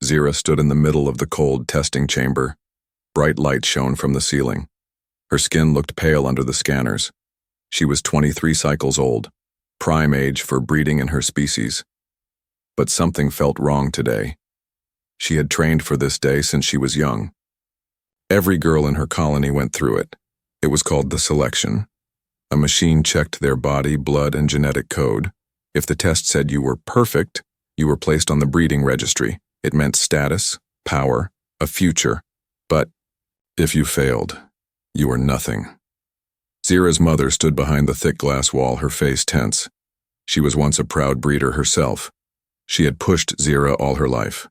Zira stood in the middle of the cold testing chamber. Bright light shone from the ceiling. Her skin looked pale under the scanners. She was 23 cycles old, prime age for breeding in her species. But something felt wrong today. She had trained for this day since she was young. Every girl in her colony went through it. It was called the selection. A machine checked their body, blood, and genetic code. If the test said you were perfect, you were placed on the breeding registry. It meant status, power, a future. But if you failed, you were nothing. Zira's mother stood behind the thick glass wall, her face tense. She was once a proud breeder herself. She had pushed Zira all her life.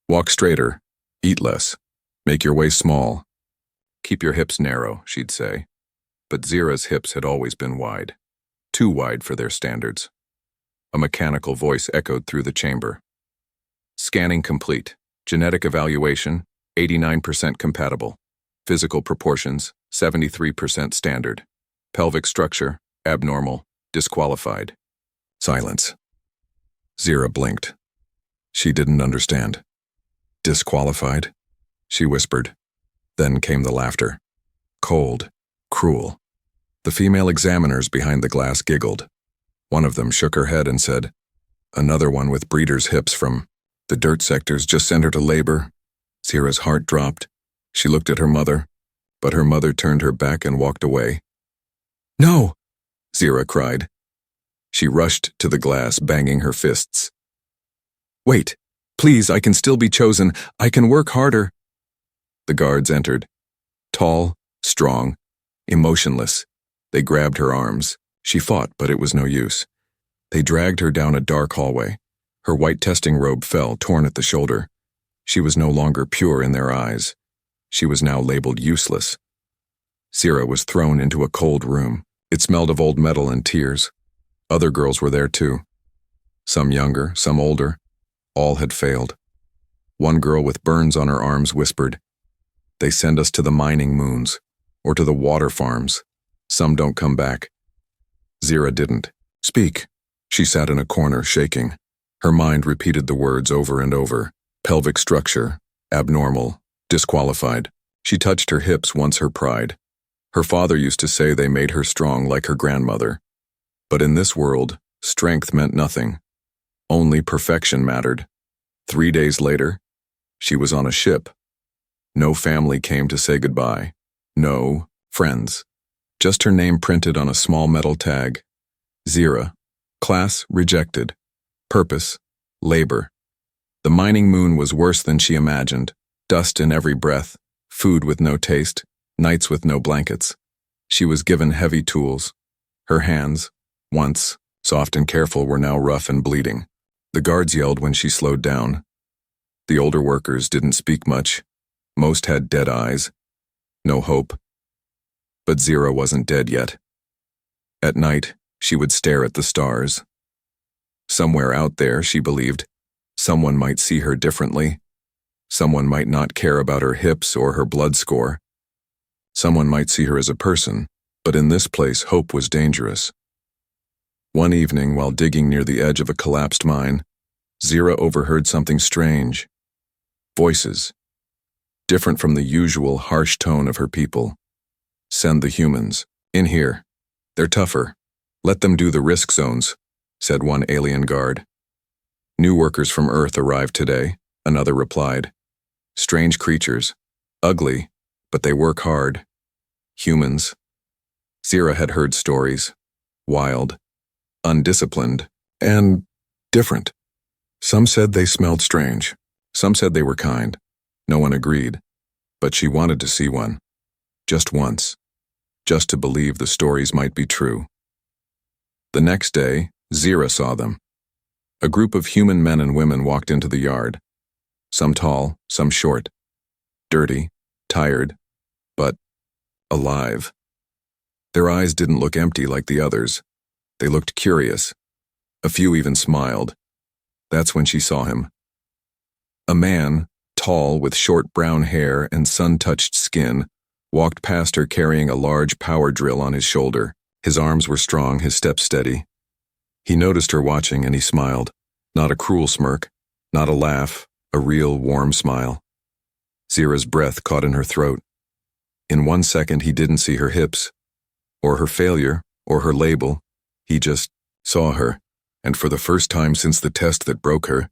Walk straighter, eat less, make your waist small. Keep your hips narrow, she'd say. But Zira's hips had always been wide, too wide for their standards. A mechanical voice echoed through the chamber. Scanning complete. Genetic evaluation, 89% compatible. Physical proportions, 73% standard. Pelvic structure, abnormal, disqualified. Silence. Zira blinked. She didn't understand. Disqualified? She whispered. Then came the laughter. Cold, cruel. The female examiners behind the glass giggled. One of them shook her head and said, "Another one with breeder's hips from the dirt sectors just sent her to labor." Zira's heart dropped. She looked at her mother, but her mother turned her back and walked away. "No!" Zira cried. She rushed to the glass, banging her fists. "Wait, please, I can still be chosen. I can work harder." The guards entered. Tall, strong, emotionless. They grabbed her arms. She fought, but it was no use. They dragged her down a dark hallway. Her white testing robe fell, torn at the shoulder. She was no longer pure in their eyes. She was now labeled useless. Zira was thrown into a cold room. It smelled of old metal and tears. Other girls were there too. Some younger, some older. All had failed. One girl with burns on her arms whispered, "They send us to the mining moons, or to the water farms. Some don't come back." Zira didn't. "Speak." She sat in a corner, shaking. Her mind repeated the words over and over. Pelvic structure, abnormal, disqualified. She touched her hips, once her pride. Her father used to say they made her strong like her grandmother. But in this world, strength meant nothing. Only perfection mattered. 3 days later, she was on a ship. No family came to say goodbye. No friends. Just her name printed on a small metal tag. Zira. Class rejected. Purpose, labor. The mining moon was worse than she imagined. Dust in every breath, food with no taste, nights with no blankets. She was given heavy tools. Her hands, once soft and careful, were now rough and bleeding. The guards yelled when she slowed down. The older workers didn't speak much. Most had dead eyes. No hope. But Zira wasn't dead yet. At night, she would stare at the stars. Somewhere out there, she believed, someone might see her differently. Someone might not care about her hips or her blood score. Someone might see her as a person, but in this place, hope was dangerous. One evening, while digging near the edge of a collapsed mine, Zira overheard something strange. Voices. Different from the usual harsh tone of her people. "Send the humans. In here. They're tougher. Let them do the risk zones," said one alien guard. "New workers from Earth arrived today," another replied. "Strange creatures. Ugly, but they work hard. Humans." Zira had heard stories. Wild, undisciplined, and different. Some said they smelled strange. Some said they were kind. No one agreed. But she wanted to see one. Just once. Just to believe the stories might be true. The next day, Zira saw them. A group of human men and women walked into the yard. Some tall, some short. Dirty, tired, but alive. Their eyes didn't look empty like the others. They looked curious. A few even smiled. That's when she saw him. A man, tall with short brown hair and sun-touched skin, walked past her carrying a large power drill on his shoulder. His arms were strong, his steps steady. He noticed her watching and he smiled. Not a cruel smirk, not a laugh, A real, warm smile. Zira's breath caught in her throat. In 1 second, he didn't see her hips, or her failure, or her label. He just saw her, and for the first time since the test that broke her,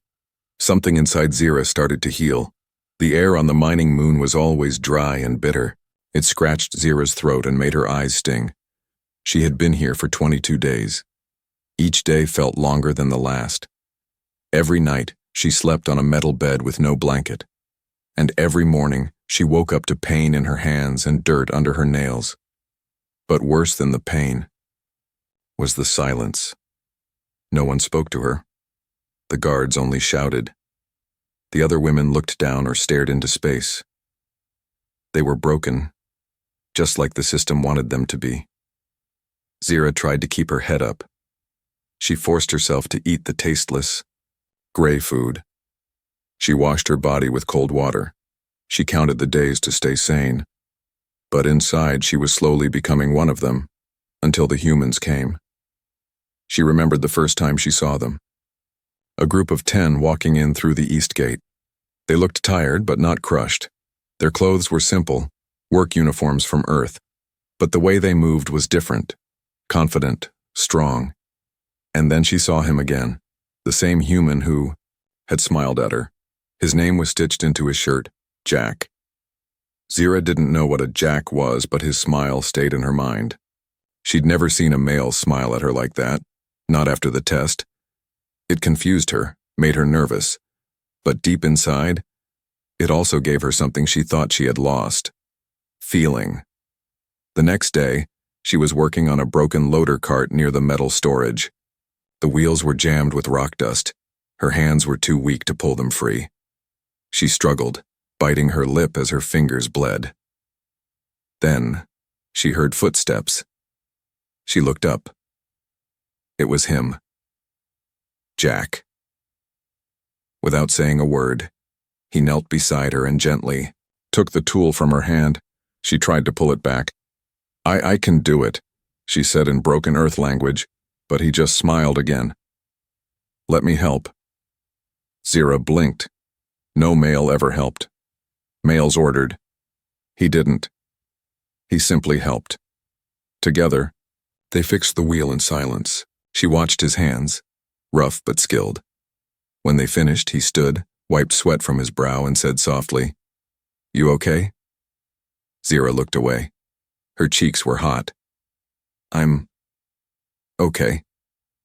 something inside Zira started to heal. The air on the mining moon was always dry and bitter. It scratched Zira's throat and made her eyes sting. She had been here for 22 days. Each day felt longer than the last. Every night, she slept on a metal bed with no blanket. And every morning, she woke up to pain in her hands and dirt under her nails. But worse than the pain was the silence. No one spoke to her. The guards only shouted. The other women looked down or stared into space. They were broken, just like the system wanted them to be. Zira tried to keep her head up. She forced herself to eat the tasteless, gray food. She washed her body with cold water. She counted the days to stay sane. But inside, she was slowly becoming one of them, until the humans came. She remembered the first time she saw them. A group of 10 walking in through the east gate. They looked tired, but not crushed. Their clothes were simple, work uniforms from Earth. But the way they moved was different, confident, strong. And then she saw him again, the same human who had smiled at her. His name was stitched into his shirt, Jack. Zira didn't know what a Jack was, but his smile stayed in her mind. She'd never seen a male smile at her like that, not after the test. It confused her, made her nervous. But deep inside, it also gave her something she thought she had lost. Feeling. The next day, she was working on a broken loader cart near the metal storage. The wheels were jammed with rock dust. Her hands were too weak to pull them free. She struggled, biting her lip as her fingers bled. Then, she heard footsteps. She looked up. It was him. Jack. Without saying a word, he knelt beside her and gently took the tool from her hand. She tried to pull it back. I can do it, she said in broken earth language, but he just smiled again. Let me help. Zira blinked. No male ever helped. Males ordered. He didn't. He simply helped. Together, they fixed the wheel in silence. She watched his hands, rough but skilled. When they finished, he stood, wiped sweat from his brow, and said softly, "You okay?" Zira looked away. Her cheeks were hot. "I'm okay."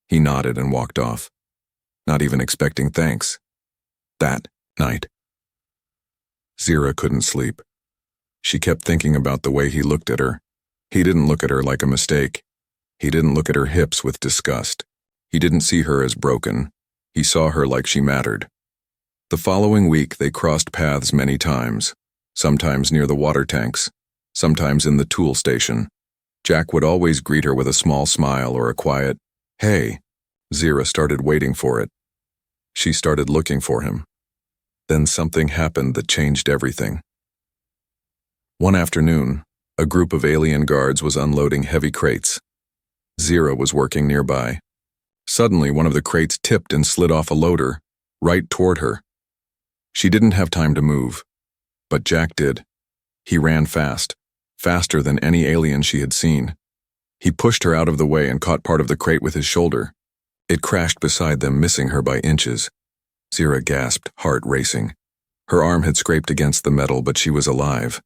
He nodded and walked off, not even expecting thanks. That night, Zira couldn't sleep. She kept thinking about the way he looked at her. He didn't look at her like a mistake. He didn't look at her hips with disgust. He didn't see her as broken. He saw her like she mattered. The following week, they crossed paths many times, sometimes near the water tanks, sometimes in the tool station. Jack would always greet her with a small smile or a quiet, "Hey." Zira started waiting for it. She started looking for him. Then something happened that changed everything. One afternoon, a group of alien guards was unloading heavy crates. Zira was working nearby. Suddenly, one of the crates tipped and slid off a loader, right toward her. She didn't have time to move, but Jack did. He ran fast, faster than any alien she had seen. He pushed her out of the way and caught part of the crate with his shoulder. It crashed beside them, missing her by inches. Zira gasped, heart racing. Her arm had scraped against the metal, but she was alive.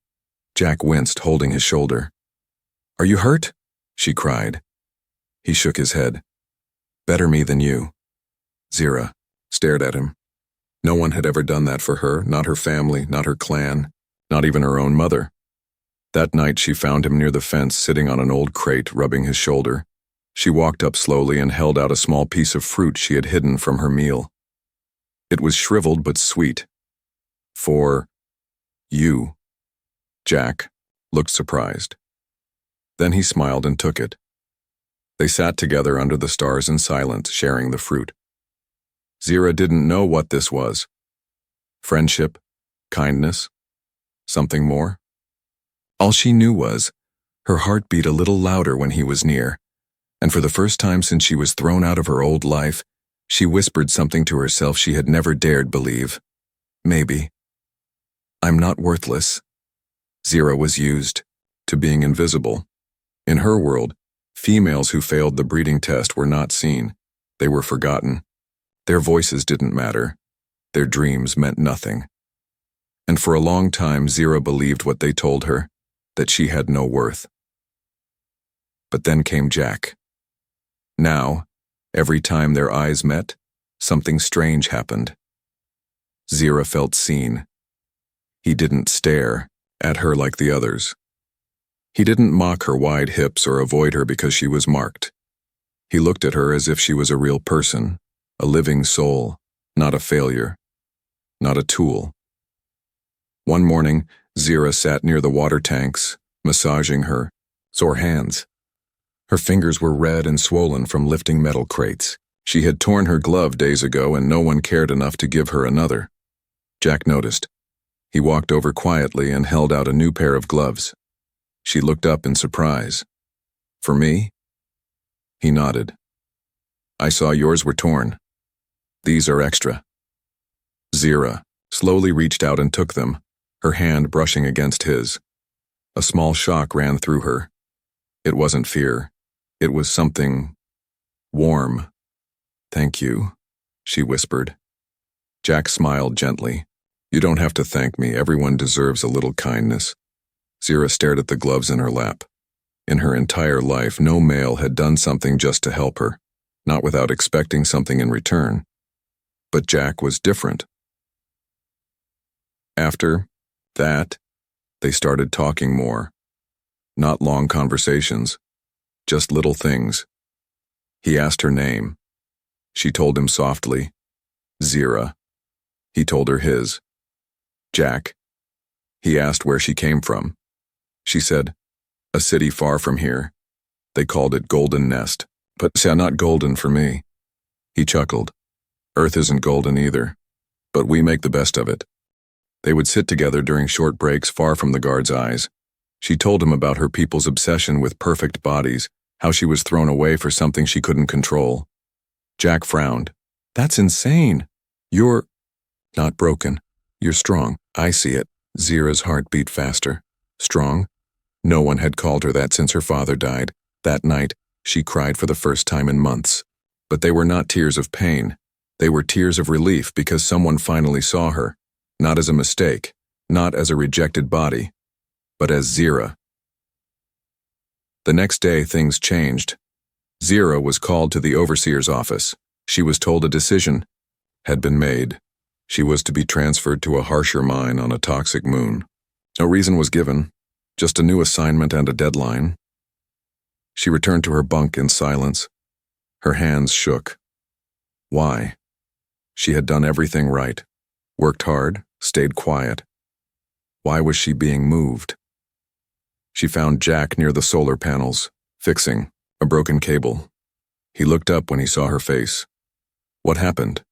Jack winced, holding his shoulder. "Are you hurt?" she cried. He shook his head. "Better me than you." Zira stared at him. No one had ever done that for her, not her family, not her clan, not even her own mother. That night she found him near the fence, sitting on an old crate, rubbing his shoulder. She walked up slowly and held out a small piece of fruit she had hidden from her meal. It was shriveled but sweet. "For you." Jack looked surprised. Then he smiled and took it. They sat together under the stars in silence, sharing the fruit. Zira didn't know what this was. Friendship, kindness, something more. All she knew was, her heart beat a little louder when he was near, and for the first time since she was thrown out of her old life, she whispered something to herself she had never dared believe. Maybe. I'm not worthless. Zero was used to being invisible. In her world, females who failed the breeding test were not seen. They were forgotten. Their voices didn't matter. Their dreams meant nothing. And for a long time, Zero believed what they told her, that she had no worth. But then came Jack. Now, every time their eyes met, something strange happened. Zero felt seen. He didn't stare at her like the others. He didn't mock her wide hips or avoid her because she was marked. He looked at her as if she was a real person, a living soul, not a failure, not a tool. One morning, Zira sat near the water tanks, massaging her sore hands. Her fingers were red and swollen from lifting metal crates. She had torn her glove days ago and no one cared enough to give her another. Jack noticed. He walked over quietly and held out a new pair of gloves. She looked up in surprise. For me? He nodded. I saw yours were torn. These are extra. Zira slowly reached out and took them, her hand brushing against his. A small shock ran through her. It wasn't fear. It was something warm. Thank you, she whispered. Jack smiled gently. You don't have to thank me. Everyone deserves a little kindness. Zira stared at the gloves in her lap. In her entire life, no male had done something just to help her, not without expecting something in return. But Jack was different. After that, they started talking more. Not long conversations, just little things. He asked her name. She told him softly, Zira. He told her his. Jack. He asked where she came from. She said, a city far from here. They called it Golden Nest, but not golden for me. He chuckled. Earth isn't golden either, but we make the best of it. They would sit together during short breaks far from the guard's eyes. She told him about her people's obsession with perfect bodies, how she was thrown away for something she couldn't control. Jack frowned. That's insane. You're not broken. You're strong. I see it. Zira's heart beat faster. Strong? No one had called her that since her father died. That night, she cried for the first time in months. But they were not tears of pain. They were tears of relief because someone finally saw her, not as a mistake, not as a rejected body, but as Zira. The next day, things changed. Zira was called to the overseer's office. She was told a decision had been made. She was to be transferred to a harsher mine on a toxic moon. No reason was given, just a new assignment and a deadline. She returned to her bunk in silence. Her hands shook. Why? She had done everything right. Worked hard, stayed quiet. Why was she being moved? She found Jack near the solar panels, fixing a broken cable. He looked up when he saw her face. What happened?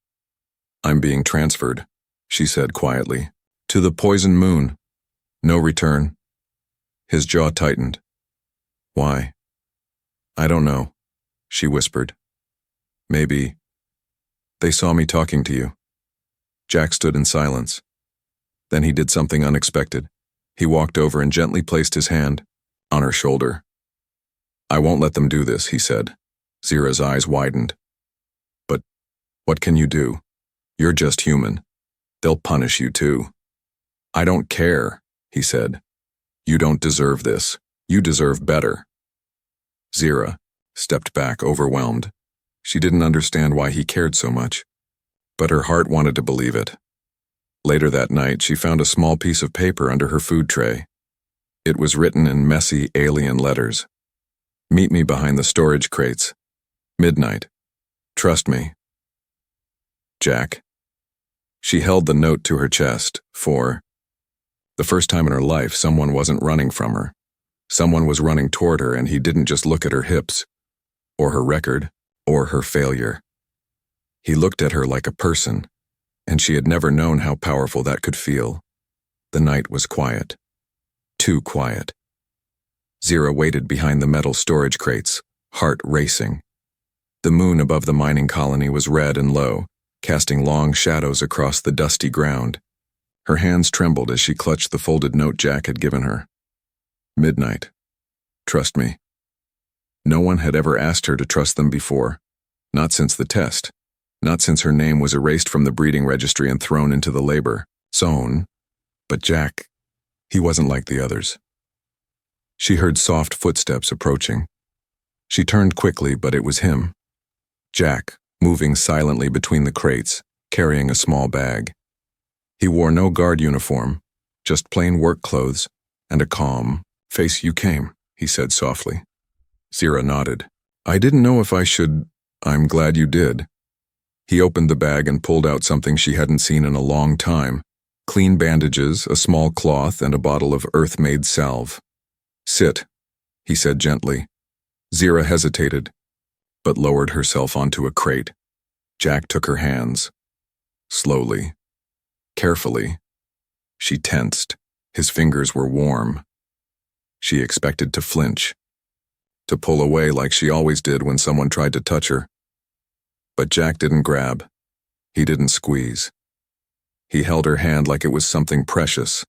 I'm being transferred, she said quietly. To the poison moon. No return. His jaw tightened. Why? I don't know, she whispered. Maybe. They saw me talking to you. Jack stood in silence. Then he did something unexpected. He walked over and gently placed his hand on her shoulder. I won't let them do this, he said. Zira's eyes widened. But what can you do? You're just human. They'll punish you too. I don't care, he said. You don't deserve this. You deserve better. Zira stepped back, overwhelmed. She didn't understand why he cared so much, but her heart wanted to believe it. Later that night, she found a small piece of paper under her food tray. It was written in messy, alien letters. Meet me behind the storage crates. Midnight. Trust me. Jack. She held the note to her chest, for the first time in her life, someone wasn't running from her. Someone was running toward her, and he didn't just look at her hips, or her record, or her failure. He looked at her like a person, and she had never known how powerful that could feel. The night was quiet. Too quiet. Zira waited behind the metal storage crates, heart racing. The moon above the mining colony was red and low, casting long shadows across the dusty ground. Her hands trembled as she clutched the folded note Jack had given her. Midnight. Trust me. No one had ever asked her to trust them before. Not since the test. Not since her name was erased from the breeding registry and thrown into the labor zone. But Jack, he wasn't like the others. She heard soft footsteps approaching. She turned quickly, but it was him. Jack, moving silently between the crates, carrying a small bag. He wore no guard uniform, just plain work clothes, and a calm face. You came, he said softly. Zira nodded. I didn't know if I should. I'm glad you did. He opened the bag and pulled out something she hadn't seen in a long time. Clean bandages, a small cloth, and a bottle of earth-made salve. Sit, he said gently. Zira hesitated, but lowered herself onto a crate. Jack took her hands. Slowly, carefully. She tensed. His fingers were warm. She expected to flinch, to pull away like she always did when someone tried to touch her. But Jack didn't grab. He didn't squeeze. He held her hand like it was something precious,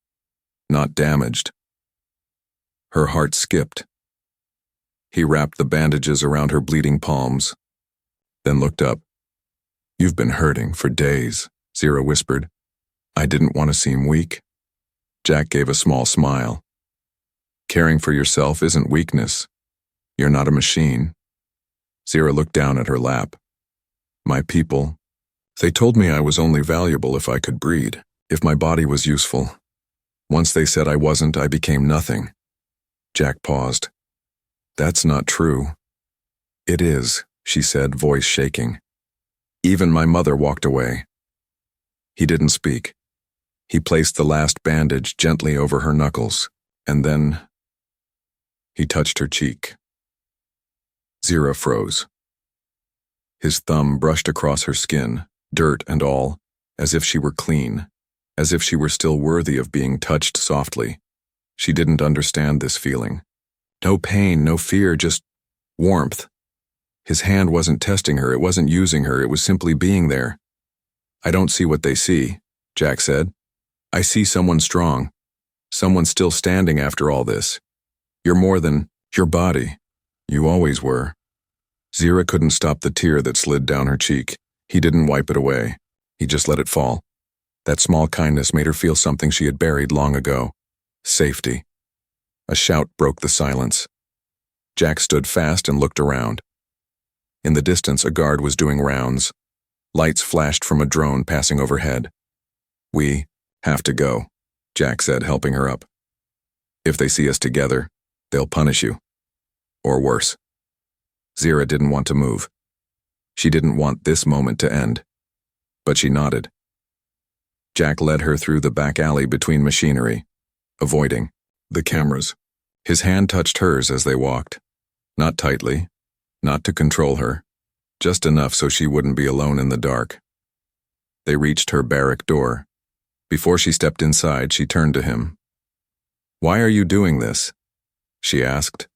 not damaged. Her heart skipped. He wrapped the bandages around her bleeding palms, then looked up. You've been hurting for days, Zira whispered. I didn't want to seem weak. Jack gave a small smile. Caring for yourself isn't weakness. You're not a machine. Zira looked down at her lap. My people, they told me I was only valuable if I could breed, if my body was useful. Once they said I wasn't, I became nothing. Jack paused. That's not true. It is, she said, voice shaking. Even my mother walked away. He didn't speak. He placed the last bandage gently over her knuckles, and then he touched her cheek. Zira froze. His thumb brushed across her skin, dirt and all, as if she were clean, as if she were still worthy of being touched softly. She didn't understand this feeling. No pain, no fear, just warmth. His hand wasn't testing her, it wasn't using her, it was simply being there. I don't see what they see, Jack said. I see someone strong, someone still standing after all this. You're more than your body. You always were. Zira couldn't stop the tear that slid down her cheek. He didn't wipe it away. He just let it fall. That small kindness made her feel something she had buried long ago. Safety. A shout broke the silence. Jack stood fast and looked around. In the distance, a guard was doing rounds. Lights flashed from a drone passing overhead. We have to go, Jack said, helping her up. If they see us together, they'll punish you. Or worse. Zira didn't want to move. She didn't want this moment to end. But she nodded. Jack led her through the back alley between machinery, avoiding the cameras. His hand touched hers as they walked. Not tightly, not to control her, just enough so she wouldn't be alone in the dark. They reached her barrack door. Before she stepped inside, she turned to him. Why are you doing this? She asked,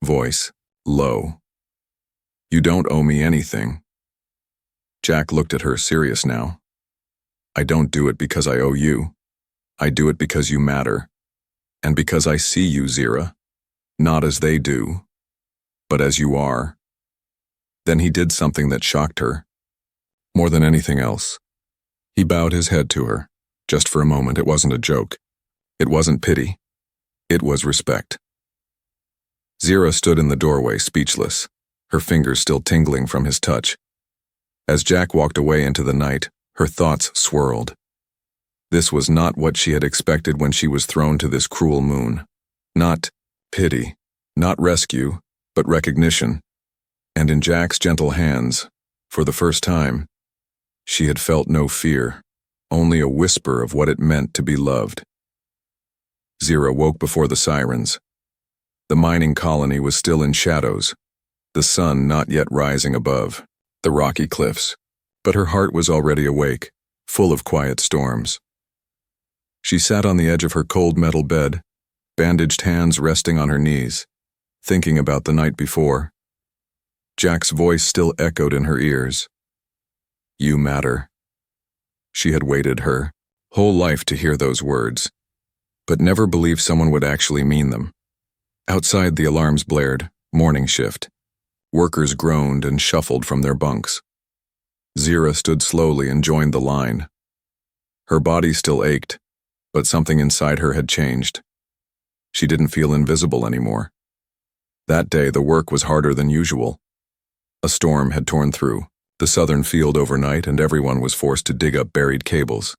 voice low. You don't owe me anything. Jack looked at her, serious now. I don't do it because I owe you. I do it because you matter. And because I see you, Zira. Not as they do, but as you are. Then he did something that shocked her. More than anything else. He bowed his head to her. Just for a moment, it wasn't a joke. It wasn't pity. It was respect. Zira stood in the doorway, speechless, her fingers still tingling from his touch. As Jack walked away into the night, her thoughts swirled. This was not what she had expected when she was thrown to this cruel moon. Not pity, not rescue, but recognition. And in Jack's gentle hands, for the first time, she had felt no fear, only a whisper of what it meant to be loved. Zira woke before the sirens. The mining colony was still in shadows, the sun not yet rising above the rocky cliffs, but her heart was already awake, full of quiet storms. She sat on the edge of her cold metal bed, bandaged hands resting on her knees, thinking about the night before. Jack's voice still echoed in her ears. You matter. She had weighted her, Whole life to hear those words, but never believed someone would actually mean them. Outside, the alarms blared, morning shift. Workers groaned and shuffled from their bunks. Zira stood slowly and joined the line. Her body still ached, but something inside her had changed. She didn't feel invisible anymore. That day, the work was harder than usual. A storm had torn through the southern field overnight, and everyone was forced to dig up buried cables.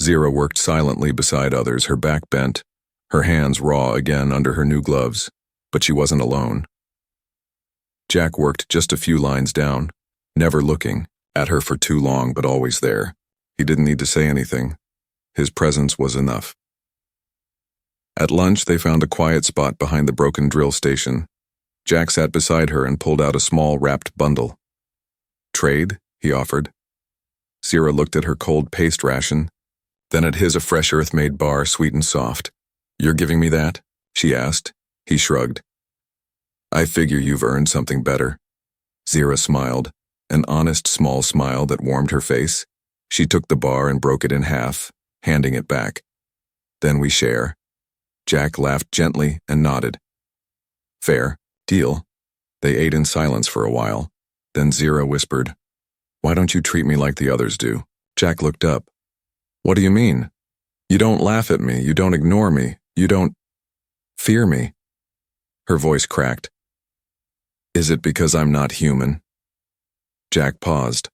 Zira worked silently beside others, her back bent, her hands raw again under her new gloves, but she wasn't alone. Jack worked just a few lines down, never looking at her for too long, but always there. He didn't need to say anything. His presence was enough. At lunch, they found a quiet spot behind the broken drill station. Jack sat beside her and pulled out a small wrapped bundle. "Trade?" he offered. Zira looked at her cold paste ration, then at his a fresh earth-made bar, sweet and soft. "You're giving me that?" she asked. He shrugged. "I figure you've earned something better." Zira smiled, an honest small smile that warmed her face. She took the bar and broke it in half, handing it back. "Then we share." Jack laughed gently and nodded. "Fair. Deal." They ate in silence for a while. Then Zira whispered, "Why don't you treat me like the others do?" Jack looked up. "What do you mean? You don't laugh at me, you don't ignore me, you don't fear me." Her voice cracked. "Is it because I'm not human?" Jack paused.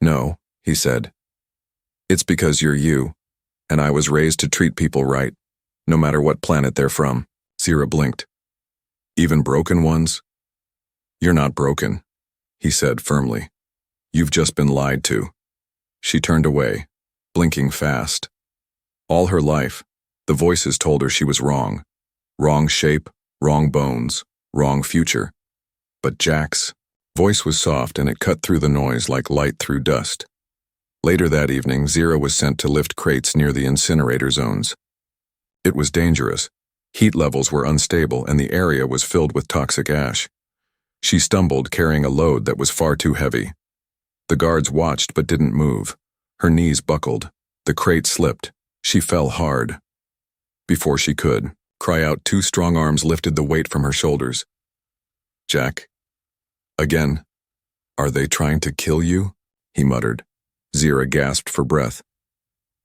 "No," he said. "It's because you're you, and I was raised to treat people right, no matter what planet they're from." Zira blinked. "Even broken ones?" "You're not broken," he said firmly. "You've just been lied to." She turned away, blinking fast. All her life, the voices told her she was wrong. Wrong shape, wrong bones, wrong future. But Jack's voice was soft, and it cut through the noise like light through dust. Later that evening, Zira was sent to lift crates near the incinerator zones. It was dangerous. Heat levels were unstable, and the area was filled with toxic ash. She stumbled, carrying a load that was far too heavy. The guards watched but didn't move. Her knees buckled. The crate slipped. She fell hard. Before she could cry out, two strong arms lifted the weight from her shoulders. "Jack." "Again. Are they trying to kill you?" he muttered. Zira gasped for breath.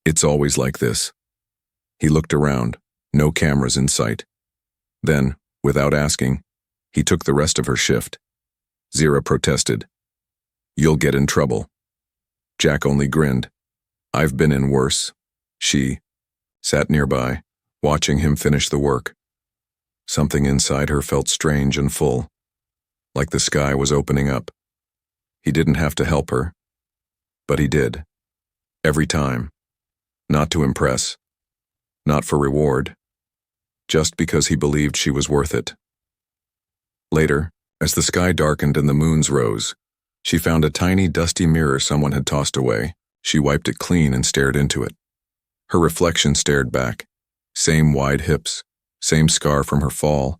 "It's always like this." He looked around. No cameras in sight. Then, without asking, he took the rest of her shift. Zira protested. "You'll get in trouble." Jack only grinned. "I've been in worse." She sat nearby, watching him finish the work. Something inside her felt strange and full, like the sky was opening up. He didn't have to help her, but he did. Every time. Not to impress. Not for reward. Just because he believed she was worth it. Later, as the sky darkened and the moons rose, she found a tiny, dusty mirror someone had tossed away. She wiped it clean and stared into it. Her reflection stared back. Same wide hips, same scar from her fall,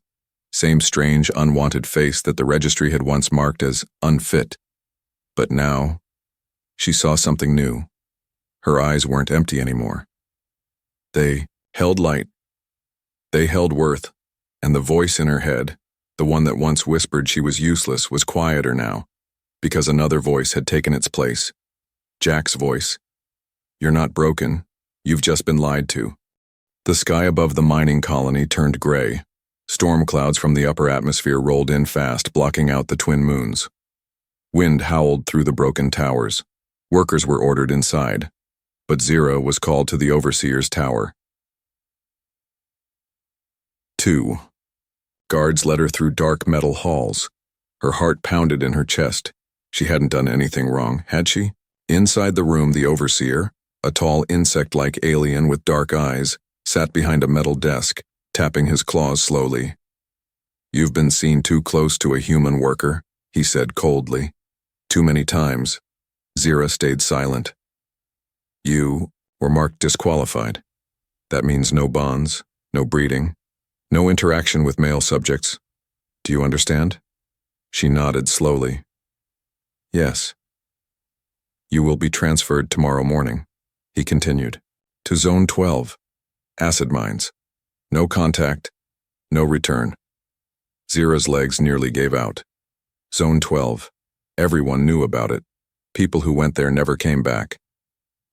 same strange, unwanted face that the registry had once marked as unfit. But now, she saw something new. Her eyes weren't empty anymore. They held light. They held worth, and the voice in her head, the one that once whispered she was useless, was quieter now, because another voice had taken its place. Jack's voice. "You're not broken. You've just been lied to." The sky above the mining colony turned gray. Storm clouds from the upper atmosphere rolled in fast, blocking out the twin moons. Wind howled through the broken towers. Workers were ordered inside, but Zira was called to the overseer's tower. 2. Guards led her through dark metal halls. Her heart pounded in her chest. She hadn't done anything wrong, had she? Inside the room, the overseer, a tall insect-like alien with dark eyes, sat behind a metal desk, tapping his claws slowly. "You've been seen too close to a human worker," he said coldly. "Too many times." Zira stayed silent. "You were marked disqualified. That means no bonds, no breeding, no interaction with male subjects. Do you understand?" She nodded slowly. "Yes." "You will be transferred tomorrow morning," he continued. To Zone 12. Acid mines. No contact. No return. Zira's legs nearly gave out. Zone 12. Everyone knew about it. People who went there never came back.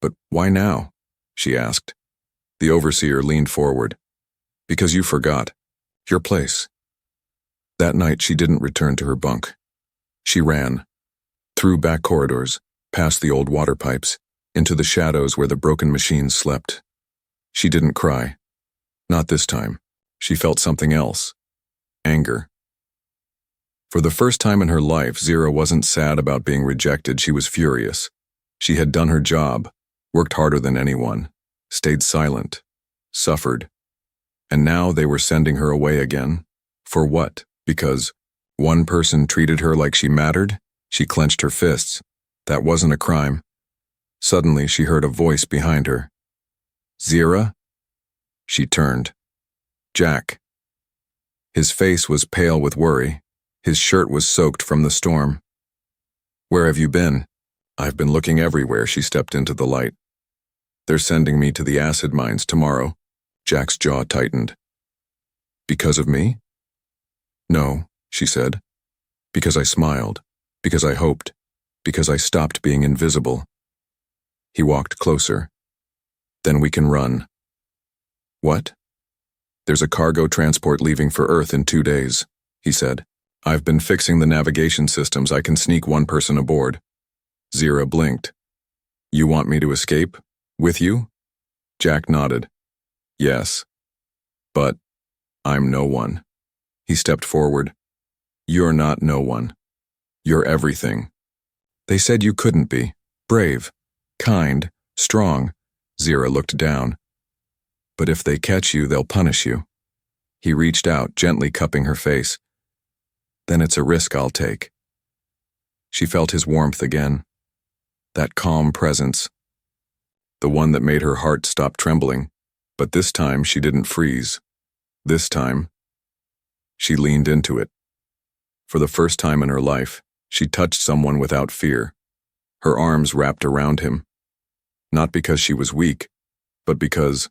But why now? She asked. The overseer leaned forward. Because you forgot. Your place. That night she didn't return to her bunk. She ran. Through back corridors, past the old water pipes, into the shadows where the broken machines slept. She didn't cry. Not this time. She felt something else. Anger. For the first time in her life, Zira wasn't sad about being rejected, she was furious. She had done her job, worked harder than anyone, stayed silent, suffered. And now they were sending her away again. For what? Because one person treated her like she mattered? She clenched her fists. That wasn't a crime. Suddenly she heard a voice behind her. Zira? She turned. Jack. His face was pale with worry. His shirt was soaked from the storm. Where have you been? I've been looking everywhere. She stepped into the light. They're sending me to the acid mines tomorrow. Jack's jaw tightened. Because of me? No, she said. Because I smiled. Because I hoped. Because I stopped being invisible. He walked closer. Then we can run. What? There's a cargo transport leaving for Earth in 2 days, he said. I've been fixing the navigation systems. I can sneak one person aboard. Zira blinked. You want me to escape? With you? Jack nodded. Yes. But I'm no one. He stepped forward. You're not no one. You're everything. They said you couldn't be. Brave, kind, strong. Zira looked down. But if they catch you, they'll punish you. He reached out, gently cupping her face. Then it's a risk I'll take. She felt his warmth again. That calm presence. The one that made her heart stop trembling. But this time she didn't freeze. This time, she leaned into it. For the first time in her life, she touched someone without fear. Her arms wrapped around him. Not because she was weak, but because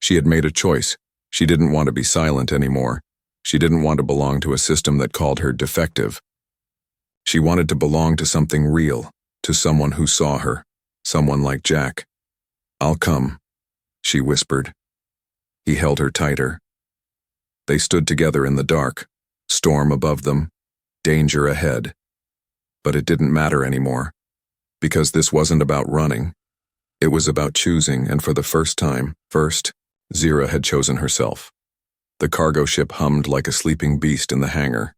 she had made a choice. She didn't want to be silent anymore. She didn't want to belong to a system that called her defective. She wanted to belong to something real, to someone who saw her, someone like Jack. I'll come, she whispered. He held her tighter. They stood together in the dark, storm above them, danger ahead. But it didn't matter anymore, because this wasn't about running. It was about choosing, and for the first time, Zira had chosen herself. The cargo ship hummed like a sleeping beast in the hangar.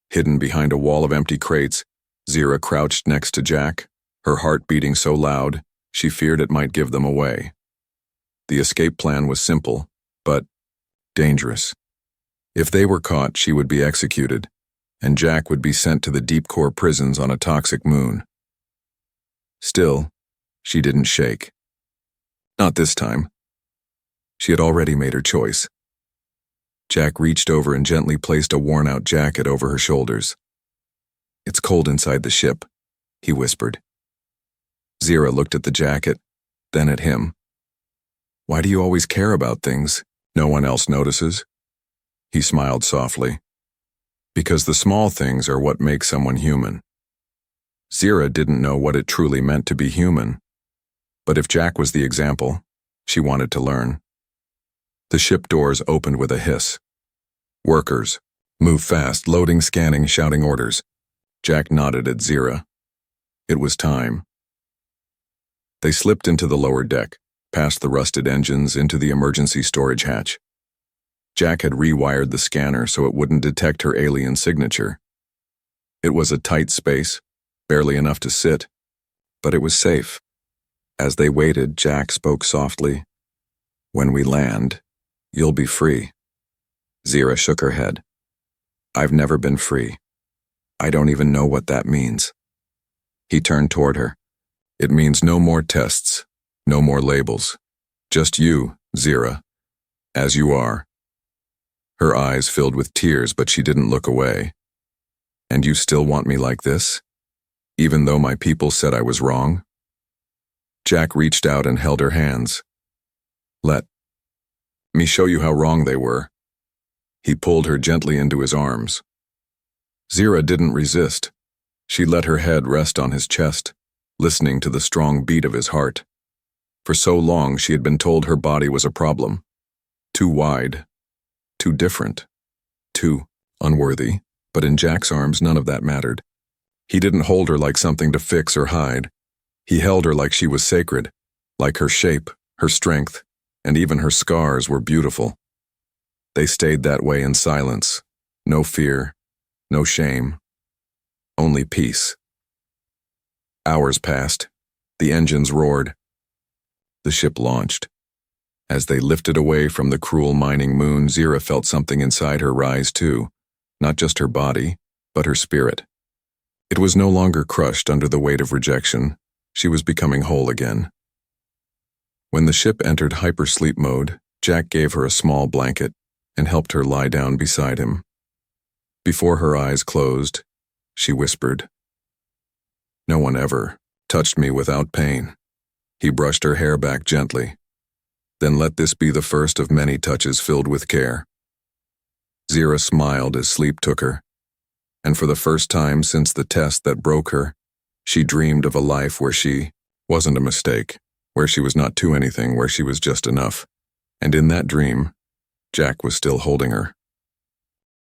Hidden behind a wall of empty crates, Zira crouched next to Jack, her heart beating so loud, she feared it might give them away. The escape plan was simple, but dangerous. If they were caught, she would be executed, and Jack would be sent to the deep core prisons on a toxic moon. Still, she didn't shake. Not this time. She had already made her choice. Jack reached over and gently placed a worn-out jacket over her shoulders. It's cold inside the ship, he whispered. Zira looked at the jacket, then at him. Why do you always care about things no one else notices? He smiled softly. Because the small things are what make someone human. Zira didn't know what it truly meant to be human. But if Jack was the example, she wanted to learn. The ship doors opened with a hiss. Workers. Move fast, loading, scanning, shouting orders. Jack nodded at Zira. It was time. They slipped into the lower deck, past the rusted engines into the emergency storage hatch. Jack had rewired the scanner so it wouldn't detect her alien signature. It was a tight space, barely enough to sit, but it was safe. As they waited, Jack spoke softly. When we land, you'll be free. Zira shook her head. I've never been free. I don't even know what that means. He turned toward her. It means no more tests, no more labels. Just you, Zira, as you are. Her eyes filled with tears, but she didn't look away. And you still want me like this? Even though my people said I was wrong? Jack reached out and held her hands. Let me show you how wrong they were. He pulled her gently into his arms. Zira didn't resist. She let her head rest on his chest, listening to the strong beat of his heart. For so long she had been told her body was a problem. Too wide, too different, too unworthy, but in Jack's arms none of that mattered. He didn't hold her like something to fix or hide. He held her like she was sacred, like her shape, her strength, and even her scars were beautiful. They stayed that way in silence. No fear, no shame, only peace. Hours passed. The engines roared. The ship launched. As they lifted away from the cruel mining moon, Zira felt something inside her rise too, not just her body, but her spirit. It was no longer crushed under the weight of rejection. She was becoming whole again. When the ship entered hypersleep mode, Jack gave her a small blanket and helped her lie down beside him. Before her eyes closed, she whispered, "No one ever touched me without pain." He brushed her hair back gently. "Then let this be the first of many touches filled with care." Zira smiled as sleep took her, and for the first time since the test that broke her, she dreamed of a life where she wasn't a mistake, where she was not to anything, where she was just enough. And in that dream, Jack was still holding her.